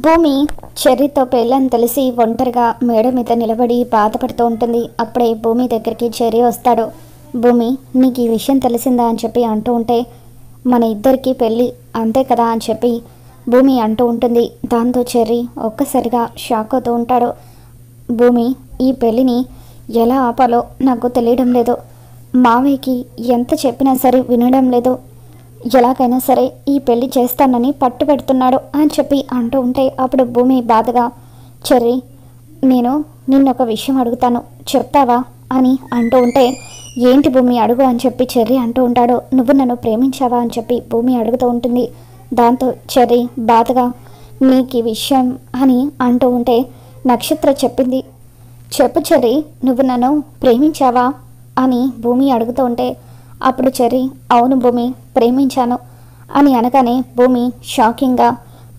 భూమి చెర్రీతో పెళ్ళని తెలిసి ఒంటరిగా మేడ మీద నిలబడి బాధపడుతూ ఉంటుంది. అప్పుడే భూమి దగ్గరికి చెర్రీ వస్తాడు. భూమి, నీకు ఈ విషయం తెలిసిందా అని చెప్పి అంటూ ఉంటే, మన ఇద్దరికి పెళ్ళి అంతే కదా అని చెప్పి భూమి అంటూ ఉంటుంది. దాంతో చెర్రీ ఒక్కసారిగా షాక్ అవుతూ ఉంటాడు. భూమి, ఈ పెళ్ళిని ఎలా ఆపాలో నాకు తెలియడం లేదు. మావయ్యకి ఎంత చెప్పినా సరే వినడం లేదు. ఎలాగైనా సరే ఈ పెళ్లి చేస్తానని పట్టు పెడుతున్నాడు అని చెప్పి అంటూ ఉంటే, అప్పుడు భూమి బాధగా, చెర్రీ, నేను నిన్నొక విషయం అడుగుతాను, చెప్తావా అని అంటూ ఉంటే, ఏంటి భూమి అడుగు అని చెప్పి చెర్రీ అంటూ ఉంటాడు. నువ్వు నన్ను ప్రేమించావా అని చెప్పి భూమి అడుగుతూ ఉంటుంది. దాంతో చెర్రీ బాధగా, నీకు ఈ విషయం అని అంటూ ఉంటే, నక్షత్ర చెప్పింది. చెప్పు చెర్రీ, నువ్వు నన్ను ప్రేమించావా అని భూమి అడుగుతూ ఉంటే, అప్పుడు చెర్రీ, అవును భూమి, ప్రేమించాను అని అనగానే భూమి షాకింగ్గా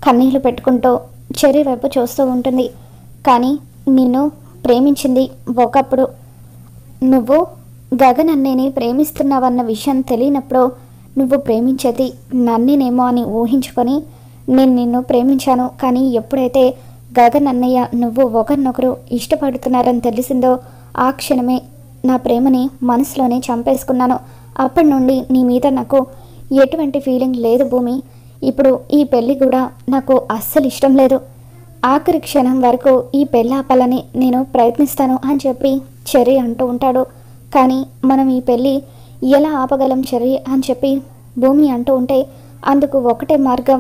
కన్నీళ్లు పెట్టుకుంటూ చెర్రీ వైపు చూస్తూ ఉంటుంది. కానీ నిన్ను ప్రేమించింది ఒకప్పుడు, నువ్వు గగన్ అన్నేని ప్రేమిస్తున్నావన్న విషయం తెలియనప్పుడు నువ్వు ప్రేమించేది నన్నేనేమో అని ఊహించుకొని నేను నిన్ను ప్రేమించాను. కానీ ఎప్పుడైతే గగన్ అన్నయ్య నువ్వు ఒకరినొకరు ఇష్టపడుతున్నారని తెలిసిందో ఆ క్షణమే నా ప్రేమని మనసులోనే చంపేసుకున్నాను. అప్పటి నుండి నీ మీద నాకు ఎటువంటి ఫీలింగ్ లేదు భూమి. ఇప్పుడు ఈ పెళ్ళి కూడా నాకు అస్సలు ఇష్టం లేదు. ఆఖరి క్షణం వరకు ఈ పెళ్ళి ఆపాలని నేను ప్రయత్నిస్తాను అని చెప్పి చెర్రీ అంటూ ఉంటాడు. కానీ మనం ఈ పెళ్ళి ఎలా ఆపగలం చెర్రీ అని చెప్పి భూమి అంటూ ఉంటే, అందుకు ఒకటే మార్గం,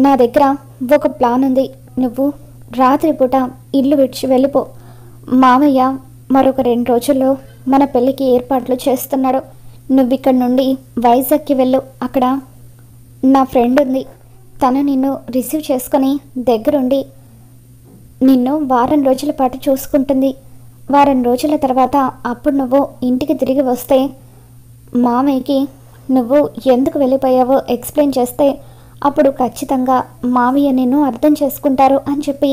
నా దగ్గర ఒక ప్లాన్ ఉంది. నువ్వు రాత్రిపూట ఇల్లు విడిచి వెళ్ళిపో. మామయ్య మరొక 2 రోజుల్లో మన పెళ్ళికి ఏర్పాట్లు చేస్తున్నాడు. నువ్వు ఇక్కడ నుండి వైజాగ్కి వెళ్ళు. అక్కడ నా ఫ్రెండ్ ఉంది, తను నిన్ను రిసీవ్ చేసుకొని దగ్గరుండి నిన్ను వారం రోజుల పాటు చూసుకుంటుంది. వారం రోజుల తర్వాత అప్పుడు నువ్వు ఇంటికి తిరిగి వస్తే మామయ్యకి నువ్వు ఎందుకు వెళ్ళిపోయావో ఎక్స్ప్లెయిన్ చేస్తే అప్పుడు ఖచ్చితంగా మామయ్య నిన్ను అర్థం చేసుకుంటారు అని చెప్పి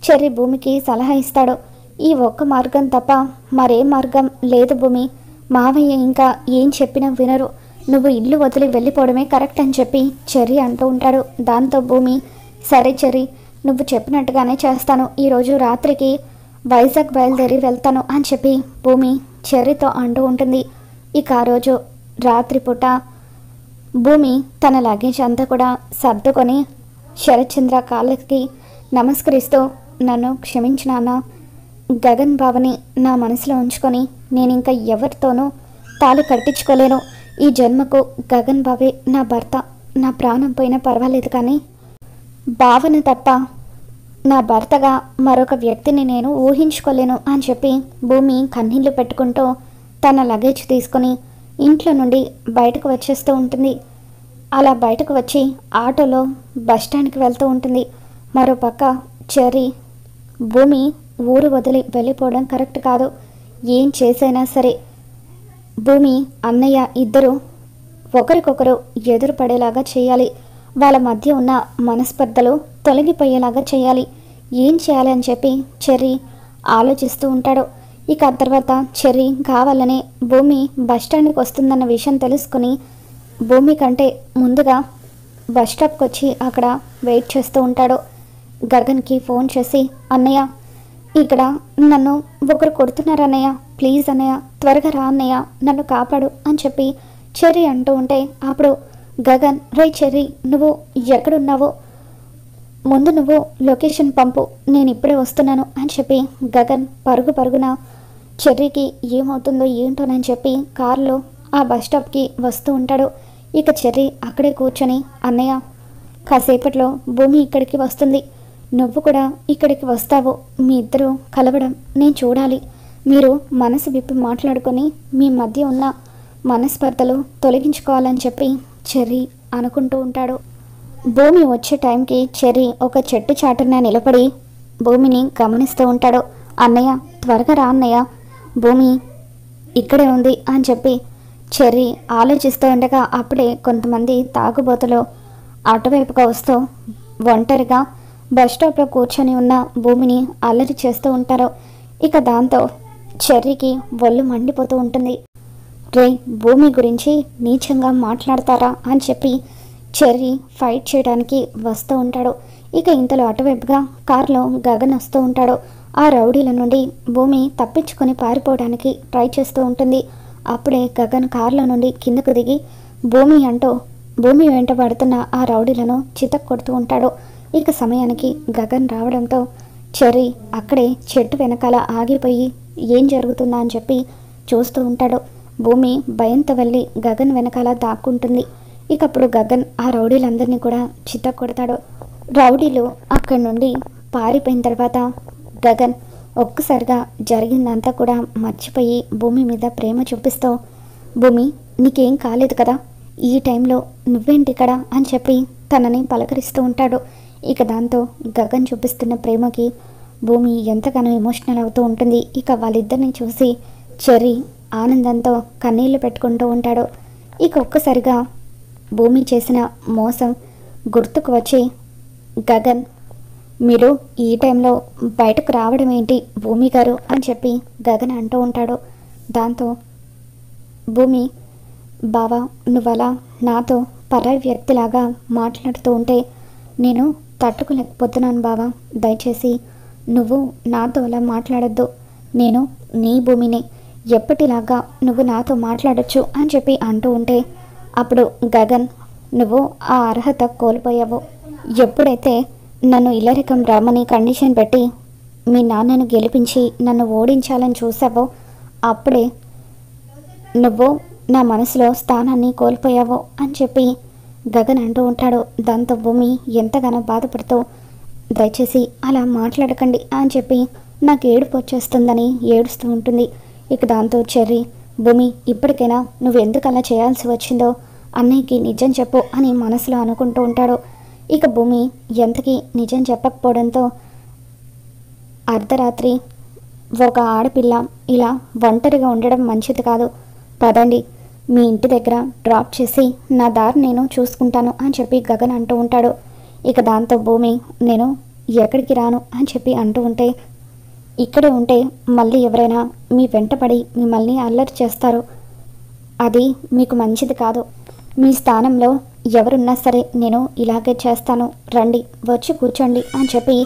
చెర్రీ భూమికి సలహా ఇస్తాడు. ఈ ఒక్క మార్గం తప్ప మరే మార్గం లేదు భూమి. మావయ్య ఇంకా ఏం చెప్పినా వినరు. నువ్వు ఇల్లు వదిలి వెళ్ళిపోవడమే కరెక్ట్ అని చెప్పి చెర్రీ అంటూ ఉంటాడు. దాంతో భూమి, సరే చెర్రీ, నువ్వు చెప్పినట్టుగానే చేస్తాను. ఈరోజు రాత్రికి వైజాగ్ బయలుదేరి వెళ్తాను అని చెప్పి భూమి చెర్రీతో అంటూ ఉంటుంది. ఇక ఆ రోజు రాత్రిపూట భూమి తన లగేజ్ అంతా కూడా సర్దుకొని శరత్చంద్ర కాళ్ళకి నమస్కరిస్తూ, నన్ను క్షమించినానా, గగన్ బావని నా మనసులో ఉంచుకొని నేను ఇంకా ఎవరితోనూ తాళి కట్టించుకోలేను. ఈ జన్మకు గగన్ బావే నా భర్త. నా ప్రాణం పోయినా పర్వాలేదు, కానీ బావను తప్ప నా భర్తగా మరొక వ్యక్తిని నేను ఊహించుకోలేను అని చెప్పి భూమి కన్నీళ్లు పెట్టుకుంటూ తన లగేజ్ తీసుకొని ఇంట్లో నుండి బయటకు వచ్చేస్తూ ఉంటుంది. అలా బయటకు వచ్చి ఆటోలో బస్టాండ్కి వెళ్తూ ఉంటుంది. మరోపక్క చెర్రీ, భూమి ఊరు వదిలి వెళ్ళిపోవడం కరెక్ట్ కాదు. ఏం చేసైనా సరే భూమి అన్నయ్య ఇద్దరు ఒకరికొకరు ఎదురుపడేలాగా చేయాలి. వాళ్ళ మధ్య ఉన్న మనస్పర్ధలు తొలగిపోయేలాగా చేయాలి. ఏం చేయాలి అని చెప్పి చెర్రీ ఆలోచిస్తూ ఉంటాడు. ఇక ఆ తర్వాత చెర్రీ కావాలనే భూమి బస్టాండ్కి వస్తుందన్న విషయం తెలుసుకుని భూమి కంటే ముందుగా బస్ స్టాప్కి వచ్చి అక్కడ వెయిట్ చేస్తూ ఉంటాడు. గగన్కి ఫోన్ చేసి, అన్నయ్య, ఇక్కడ నన్ను ఒకరు కొడుతున్నారు అన్నయ్య, ప్లీజ్ అన్నయ్య, త్వరగా రా అన్నయ్య, నన్ను కాపాడు అని చెప్పి చెర్రీ అంటూ ఉంటే, అప్పుడు గగన్, రే చెర్రీ, నువ్వు ఎక్కడున్నావో ముందు నువ్వు లొకేషన్ పంపు, నేను ఇప్పుడే వస్తున్నాను అని చెప్పి గగన్ పరుగున చెర్రీకి ఏమవుతుందో ఏంటోనని చెప్పి కారులో ఆ బస్ స్టాప్కి వస్తూ ఉంటాడు. ఇక చెర్రీ అక్కడే కూర్చొని, అన్నయ్య, కాసేపట్లో భూమి ఇక్కడికి వస్తుంది, నువ్వు కూడా ఇక్కడికి వస్తావు, మీ ఇద్దరు కలవడం నేను చూడాలి. మీరు మనసు విప్పి మాట్లాడుకొని మీ మధ్య ఉన్న మనస్పర్ధలు తొలగించుకోవాలని చెప్పి చెర్రీ అనుకుంటూ ఉంటాడు. భూమి వచ్చే టైంకి చెర్రీ ఒక చెట్టు చాటున నిలబడి భూమిని గమనిస్తూ ఉంటాడు. అన్నయ్య, త్వరగా రా అన్నయ్య, భూమి ఇక్కడే ఉంది అని చెప్పి చెర్రీ ఆలోచిస్తూ ఉండగా అప్పుడే కొంతమంది తాగుబోతులు అటువైపుగా వస్తూ ఒంటరిగా బస్ స్టాప్లో కూర్చొని ఉన్న భూమిని అల్లరి చేస్తూ ఉంటారు. ఇక దాంతో చెర్రీకి ఒళ్ళు మండిపోతూ ఉంటుంది. రే, భూమి గురించి నీచంగా మాట్లాడతారా అని చెప్పి చెర్రీ ఫైట్ చేయడానికి వస్తూ ఉంటాడు. ఇక ఇంతలో అటువైపుగా కారులో గగన్ వస్తూ ఉంటాడు. ఆ రౌడీల నుండి భూమి తప్పించుకొని పారిపోవడానికి ట్రై చేస్తూ ఉంటుంది. అప్పుడే గగన్ కారులో నుండి కిందకు దిగి భూమి అంటూ భూమి వెంట పడుతున్న ఆ రౌడీలను చితక్ కొడుతూ ఉంటాడు. ఇక సమయానికి గగన్ రావడంతో చెర్రీ అక్కడే చెట్టు వెనకాల ఆగిపోయి ఏం జరుగుతుందా అని చెప్పి చూస్తూ ఉంటాడు. భూమి భయంతో వెళ్ళి గగన్ వెనకాల దాక్కుంటుంది. ఇక అప్పుడు గగన్ ఆ రౌడీలందరినీ కూడా చితక్ కొడతాడు. రౌడీలు అక్కడి నుండి పారిపోయిన తర్వాత గగన్ ఒక్కసారిగా జరిగిందంతా కూడా మర్చిపోయి భూమి మీద ప్రేమ చూపిస్తూ, భూమి నీకేం కాలేదు కదా, ఈ టైంలో నువ్వేంటి ఇక్కడ అని చెప్పి తనని పలకరిస్తూ ఉంటాడు. ఇక దాంతో గగన్ చూపిస్తున్న ప్రేమకి భూమి ఎంతగానో ఎమోషనల్ అవుతూ ఉంటుంది. ఇక వాళ్ళిద్దరిని చూసి చెర్రీ ఆనందంతో కన్నీళ్లు పెట్టుకుంటూ ఉంటాడు. ఇక ఒక్కసారిగా భూమి చేసిన మోసం గుర్తుకు వచ్చి గగన్, మీరు ఈ టైంలో బయటకు రావడం ఏంటి భూమి గారు అని చెప్పి గగన్ అంటూ ఉంటాడు. దాంతో భూమి, బావా నువ్వలా నాతో పరాయి వ్యక్తిలాగా మాట్లాడుతూ ఉంటే నేను తట్టుకోలేకపోతున్నాను బావా, దయచేసి నువ్వు నాతో అలా మాట్లాడొద్దు, నేను నీ భూమిని, ఎప్పటిలాగా నువ్వు నాతో మాట్లాడొచ్చు అని చెప్పి అంటూ ఉంటే అప్పుడు గగన్, నువ్వు ఆ అర్హత కోల్పోయావు. ఎప్పుడైతే నన్ను ఇల్లరికం రమ్మని కండిషన్ పెట్టి మీ నాన్నను గెలిపించి నన్ను ఓడించాలని చూసావో అప్పుడే నువ్వు నా మనసులో స్థానాన్ని కోల్పోయావో అని చెప్పి గగన్ అంటూ ఉంటాడు. దాంతో భూమి ఎంతగానో బాధపడుతూ, దయచేసి అలా మాట్లాడకండి అని చెప్పి నాకు ఏడుపు వచ్చేస్తుందని ఏడుస్తూ ఉంటుంది. ఇక దాంతో చెర్రీ, భూమి ఇప్పటికైనా నువ్వు ఎందుకు అలా చేయాల్సి వచ్చిందో అన్నయ్యకి నిజం చెప్పు అని మనసులో అనుకుంటూ ఉంటాడు. ఇక భూమి ఎంతకీ నిజం చెప్పకపోవడంతో అర్ధరాత్రి ఒక ఆడపిల్ల ఇలా ఒంటరిగా ఉండడం మంచిది కాదు, పదండి మీ ఇంటి దగ్గర డ్రాప్ చేసి నా దారి నేను చూసుకుంటాను అని చెప్పి గగన్ అంటూ ఉంటాడు. ఇక దాంతో భూమి, నేను ఎక్కడికి రాను అని చెప్పి అంటూ ఉంటే, ఇక్కడే ఉంటే మళ్ళీ ఎవరైనా మీ వెంటపడి మిమ్మల్ని అల్లరి చేస్తారు, అది మీకు మంచిది కాదు, మీ స్థానంలో ఎవరున్నా సరే నేను ఇలాగే చేస్తాను, రండి వచ్చి కూర్చోండి అని చెప్పి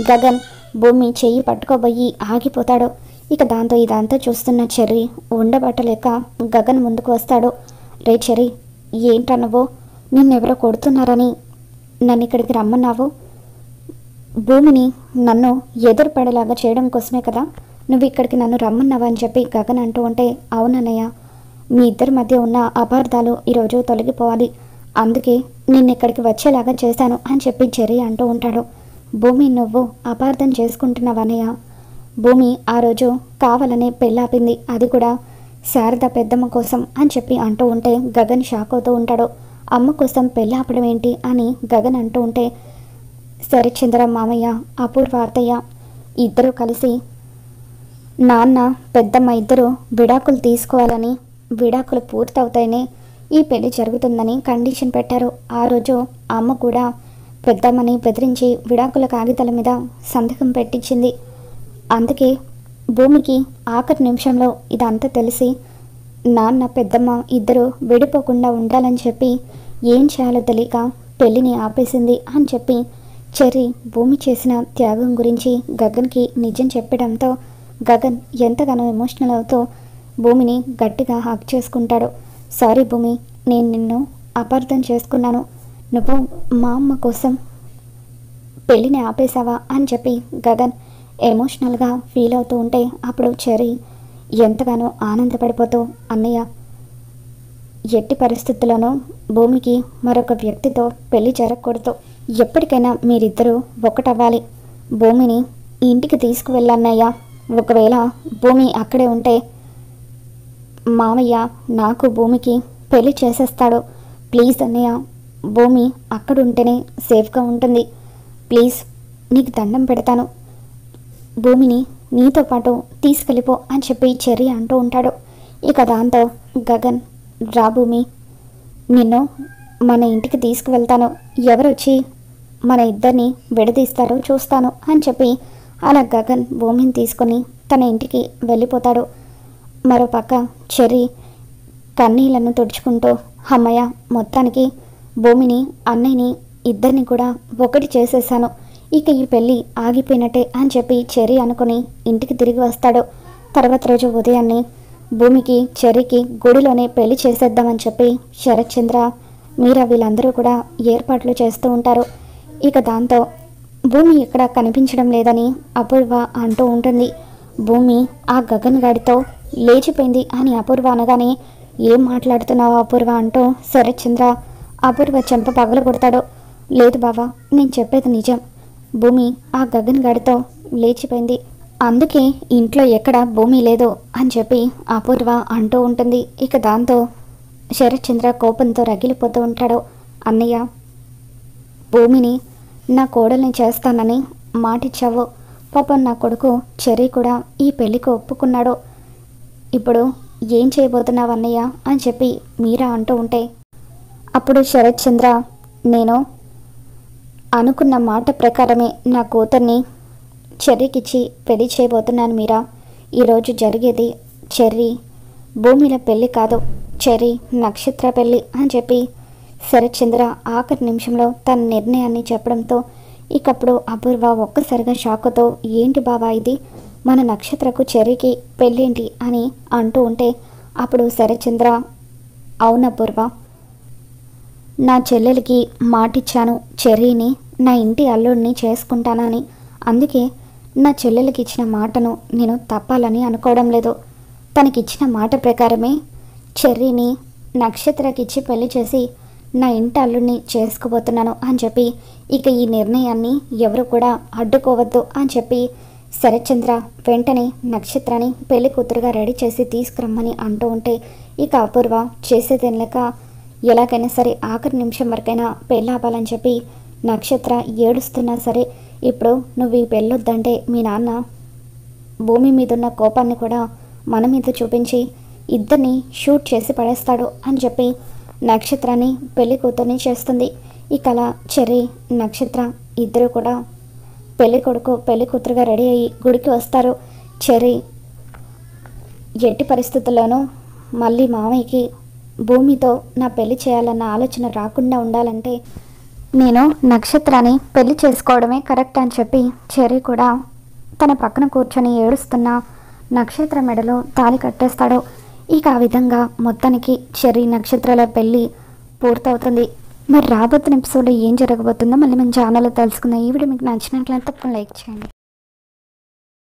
గగన్ భూమి చెయ్యి పట్టుకోబోయి ఆగిపోతాడు. ఇక దాంతో ఇదంతా చూస్తున్న చెర్రీ ఉండబట్టలేక గగన్ ముందుకు వస్తాడు. రే చెర్రీ, ఏంట్రా నువ్వు, నిన్నెవరో కొడుతున్నారని నన్ను ఇక్కడికి రమ్మన్నావు, భూమిని నన్ను ఎదురుపడేలాగా చేయడం కోసమే కదా నువ్వు ఇక్కడికి నన్ను రమ్మన్నావు అని చెప్పి గగన్ అంటూ ఉంటే, అవునన్నయ్య, మీ ఇద్దరి మధ్య ఉన్న అపార్థాలు ఈరోజు తొలగిపోవాలి, అందుకే నిన్ను ఇక్కడికి వచ్చేలాగా చేశాను అని చెప్పి చెర్రీ అంటూ ఉంటాడు. భూమి, నువ్వు అపార్థం చేసుకుంటున్నావన్నయ్య, భూమి ఆ రోజు కావాలనే పెళ్ళాపింది, అది కూడా శారద పెద్దమ్మ కోసం అని చెప్పి అంటూ ఉంటే గగన్ షాక్ అవుతూ ఉంటాడు. అమ్మ కోసం పెళ్ళాపడం ఏంటి అని గగన్ అంటూ ఉంటే, సరే చంద్ర మామయ్య, అపూర్వ అత్తయ్య ఇద్దరూ కలిసి నాన్న పెద్దమ్మ ఇద్దరు విడాకులు తీసుకోవాలని, విడాకులు పూర్తవుతాయని ఈ పెళ్లి జరుగుతుందని కండిషన్ పెట్టారు. ఆ రోజు అమ్మ కూడా పెద్దమ్మని బెదిరించి విడాకుల కాగితాల మీద సంతకం పెట్టించింది. అందుకే భూమికి ఆఖరి నిమిషంలో ఇదంతా తెలిసి నాన్న పెద్దమ్మ ఇద్దరు విడిపోకుండా ఉండాలని చెప్పి ఏం చేయాలో తెలియక పెళ్ళిని ఆపేసింది అని చెప్పి చెర్రీ భూమి చేసిన త్యాగం గురించి గగన్కి నిజం చెప్పడంతో గగన్ ఎంతగానో ఎమోషనల్ అవుతూ భూమిని గట్టిగా హక్ చేసుకుంటాడు. సారీ భూమి, నేను నిన్ను అపార్థం చేసుకున్నాను, నువ్వు మా అమ్మ కోసం పెళ్ళిని ఆపేశావా అని చెప్పి గగన్ ఎమోషనల్గా ఫీల్ అవుతూ ఉంటే అప్పుడు చెర్రీ ఎంతగానో ఆనందపడిపోతూ, అన్నయ్య ఎట్టి పరిస్థితుల్లోనూ భూమికి మరొక వ్యక్తితో పెళ్లి జరగకూడదు, ఎప్పటికైనా మీరిద్దరూ ఒకటవ్వాలి, భూమిని ఇంటికి తీసుకువెళ్ళన్నయ్య, ఒకవేళ భూమి అక్కడే ఉంటే మామయ్య నాకు భూమికి పెళ్లి చేసేస్తాడు, ప్లీజ్ అన్నయ్య, భూమి అక్కడుంటేనే సేఫ్గా ఉంటుంది, ప్లీజ్ నీకు దండం పెడతాను, భూమిని నీతో పాటు తీసుకెళ్ళిపో అని చెప్పి చెర్రీ అంటూ ఉంటాడు. ఇక దాంతో గగన్, రా భూమి, నిన్ను మన ఇంటికి తీసుకువెళ్తాను, ఎవరొచ్చి మన ఇద్దరిని విడదీస్తారో చూస్తాను అని చెప్పి అలా గగన్ భూమిని తీసుకొని తన ఇంటికి వెళ్ళిపోతాడు. మరోపక్క చెర్రీ కన్నీళ్లను తుడుచుకుంటూ, అమ్మయ్య మొత్తానికి భూమిని అన్నయ్యని ఇద్దరిని కూడా ఒకటి చేసేసాను, ఇక ఈ పెళ్ళి ఆగిపోయినట్టే అని చెప్పి చెర్రీ అనుకుని ఇంటికి తిరిగి వస్తాడు. తర్వాత రోజు ఉదయాన్నే భూమికి చెర్రీకి గుడిలోనే పెళ్లి చేసేద్దామని చెప్పి శరత్ చంద్ర మీరా వీళ్ళందరూ కూడా ఏర్పాట్లు చేస్తూ ఉంటారు. ఇక దాంతో భూమి ఎక్కడ కనిపించడం లేదని అపూర్వ అంటూ ఉంటుంది. భూమి ఆ గగన్ గాడితో లేచిపోయింది అని అపూర్వ అనగానే ఏం మాట్లాడుతున్నావు అపూర్వ అంటూ శరత్ చంద్ర అపూర్వ చెంప పగల కొడతాడు. లేదు బావా, నేను చెప్పేది నిజం, భూమి ఆ గగన్ గాడితో లేచిపోయింది, అందుకే ఇంట్లో ఎక్కడ భూమి లేదు అని చెప్పి అపూర్వ అంటూ ఉంటుంది. ఇక దాంతో శరత్ చంద్ర కోపంతో రగిలిపోతూ ఉంటాడు. అన్నయ్య, భూమిని నా కోడల్ని చేస్తానని మాటిచ్చావు, పాపం నా కొడుకు చెర్రీ కూడా ఈ పెళ్ళికి ఒప్పుకున్నాడు, ఇప్పుడు ఏం చేయబోతున్నావు అన్నయ్య అని చెప్పి మీరా అంటూ ఉంటే అప్పుడు శరత్ చంద్ర నేను అనుకున్న మాట ప్రకారమే నా కూతుర్ని చెర్రీకిచ్చి పెళ్లి చేయబోతున్నాను మీరా. ఈరోజు జరిగేది చెర్రీ భూమిల పెళ్ళి కాదు, చెర్రీ నక్షత్ర పెళ్ళి అని చెప్పి శరత్ చంద్ర ఆఖరి నిమిషంలో తన నిర్ణయాన్ని చెప్పడంతో ఇకప్పుడు అపూర్వ ఒక్కసారిగా షాకుతో ఏంటి బావా ఇది, మన నక్షత్రకు చెర్రీకి పెళ్ళేంటి అని అంటూ ఉంటే అప్పుడు శరత్ చంద్ర అవునపూర్వ, నా చెల్లెలికి మాటిచ్చాను చెర్రీని నా ఇంటి అల్లుడిని చేసుకుంటానని, అందుకే నా చెల్లెలకి ఇచ్చిన మాటను నేను తప్పాలని అనుకోవడం లేదు, తనకిచ్చిన మాట ప్రకారమే చెర్రీని నక్షత్రకిచ్చి పెళ్లి చేసి నా ఇంటి అల్లుడిని చేసుకోబోతున్నాను అని చెప్పి ఇక ఈ నిర్ణయాన్ని ఎవరు కూడా అడ్డుకోవద్దు అని చెప్పి శరత్ చంద్ర వెంటనే నక్షత్రాన్ని పెళ్లి కూతురుగా రెడీ చేసి తీసుకురమ్మని అంటూ ఉంటే ఇక అపూర్వ చేసేదేం లేక ఎలాగైనా సరే ఆఖరి నిమిషం వరకైనా పెళ్ళాపాలని చెప్పి నక్షత్ర ఏడుస్తున్నా సరే ఇప్పుడు నువ్వు ఈ పెళ్ళొద్దంటే మీ నాన్న భూమి మీద ఉన్న కోపాన్ని కూడా మన మీద చూపించి ఇద్దరిని షూట్ చేసి పడేస్తాడు అని చెప్పి నక్షత్రాన్ని పెళ్లి కూతుర్ని చేస్తుంది. ఇక అలా చెర్రీ నక్షత్ర ఇద్దరు కూడా పెళ్లి కొడుకు పెళ్లి కూతురుగా రెడీ అయ్యి గుడికి వస్తారు. చెర్రీ ఎట్టి పరిస్థితుల్లోనూ మళ్ళీ మామయ్యకి భూమితో నా పెళ్లి చేయాలన్న ఆలోచన రాకుండా ఉండాలంటే నేను నక్షత్రాన్ని పెళ్లి చేసుకోవడమే కరెక్ట్ అని చెప్పి చెర్రీ కూడా తన పక్కన కూర్చొని ఏడుస్తున్న నక్షత్ర మెడలో తాళి కట్టేస్తాడు. ఇక ఆ విధంగా మొత్తానికి చెర్రీ నక్షత్రాల పెళ్ళి పూర్తవుతుంది. మరి రాబోతున్న ఎపిసోడ్లో ఏం జరగబోతుందో మళ్ళీ మన ఛానల్లో తెలుసుకుందాం. ఈ వీడియో మీకు నచ్చినట్లయితే తప్పకుండా లైక్ చేయండి.